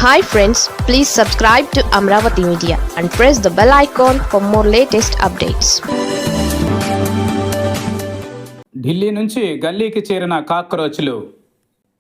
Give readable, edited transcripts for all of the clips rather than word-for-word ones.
Hi friends, please subscribe to Amravati Media and press the bell icon for more latest updates. Delhi నుంచి గల్లీకి చేరిన కాక్రోచ్లు.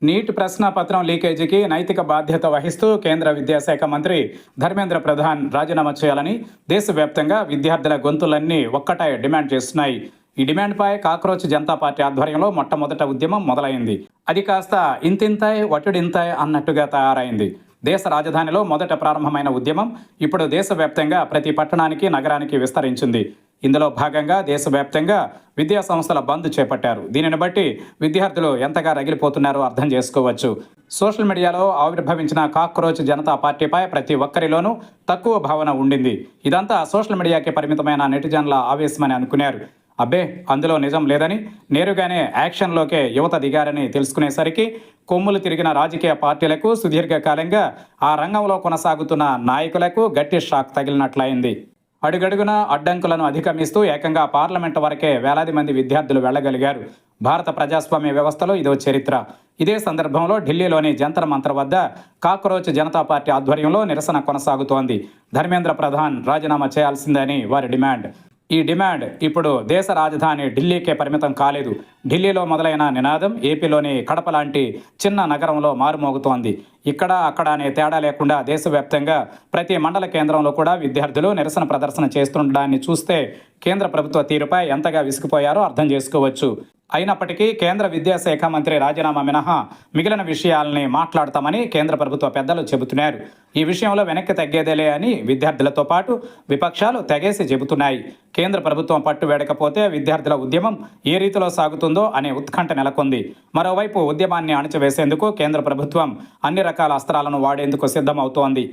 Neat ప్రశ్నాపత్రం లీకేజీకి నైతిక బాధ్యత వహిస్తూ కేంద్ర విద్యాశాఖ మంత్రి ధర్మేంద్ర ప్రధాన్ రాజీనామా చేయాలని దేశవ్యాప్తంగా విద్యార్థుల గొంతులన్నీ ఒక్కటే డిమాండ్ చేస్తున్నాయి. ఈ డిమాండ్పై కాక్రోచ్ జనతా పార్టీ ఆధ్వర్యంలో మొట్టమొదట ఉద్యమం మొదలైంది. అది కాస్త ఇంతింతాయ్ వటుడింతాయ్ అన్నట్టుగా తయారైంది. దేశ రాజధానిలో మొదట ప్రారంభమైన ఉద్యమం ఇప్పుడు దేశవ్యాప్తంగా ప్రతి పట్టణానికి నగరానికి విస్తరించింది. ఇందులో భాగంగా దేశవ్యాప్తంగా విద్యా సంస్థల బంద్ చేపట్టారు. దీనిని బట్టి విద్యార్థులు ఎంతగా రగిలిపోతున్నారో అర్థం చేసుకోవచ్చు. సోషల్ మీడియాలో ఆవిర్భవించిన కాక్రోచ్ జనతా పార్టీపై ప్రతి ఒక్కరిలోనూ తక్కువ భావన ఉండింది. ఇదంతా సోషల్ మీడియాకి పరిమితమైన నెటిజన్ల ఆవేశమని అనుకున్నారు. అబ్బే, అందులో నిజం లేదని, నేరుగానే యాక్షన్లోకే యువత దిగారని తెలుసుకునేసరికి కొమ్ములు తిరిగిన రాజకీయ పార్టీలకు, సుదీర్ఘకాలంగా ఆ రంగంలో కొనసాగుతున్న నాయకులకు గట్టి షాక్ తగిలినట్లయింది. అడుగడుగున అడ్డంకులను అధిగమిస్తూ ఏకంగా పార్లమెంటు వరకే వేలాది మంది విద్యార్థులు వెళ్లగలిగారు. భారత ప్రజాస్వామ్య వ్యవస్థలో ఇదో చరిత్ర. ఇదే సందర్భంలో ఢిల్లీలోని జంతర్ మంతర్ వద్ద కాక్రోచ్ జనతా పార్టీ ఆధ్వర్యంలో నిరసన కొనసాగుతోంది. ధర్మేంద్ర ప్రధాన్ రాజీనామా చేయాల్సిందని వారి డిమాండ్. ఈ డిమాండ్ ఇప్పుడు దేశ రాజధాని ఢిల్లీకే పరిమితం కాలేదు. ఢిల్లీలో మొదలైన నినాదం ఏపీలోని కడప లాంటి చిన్న నగరంలో మారుమోగుతోంది. ఇక్కడ అక్కడ అనే తేడా లేకుండా దేశవ్యాప్తంగా ప్రతి మండల కేంద్రంలో కూడా విద్యార్థులు నిరసన ప్రదర్శన చేస్తుండడాన్ని చూస్తే కేంద్ర ప్రభుత్వ తీరుపై ఎంతగా విసిగిపోయారో అర్థం చేసుకోవచ్చు. అయినప్పటికీ కేంద్ర విద్యాశాఖ మంత్రి రాజీనామా మినహా మిగిలిన విషయాలని మాట్లాడతామని కేంద్ర ప్రభుత్వ పెద్దలు చెబుతున్నారు. ఈ విషయంలో వెనక్కి తగ్గేదేలే అని విద్యార్థులతో పాటు విపక్షాలు తెగేసి చెబుతున్నాయి. కేంద్ర ప్రభుత్వం పట్టు వేడకపోతే విద్యార్థుల ఉద్యమం ఏ రీతిలో సాగుతుందో అనే ఉత్కంఠ నెలకొంది. మరోవైపు ఉద్యమాన్ని అణచివేసేందుకు కేంద్ర ప్రభుత్వం అన్ని రకాల అస్త్రాలను వాడేందుకు సిద్ధమవుతోంది.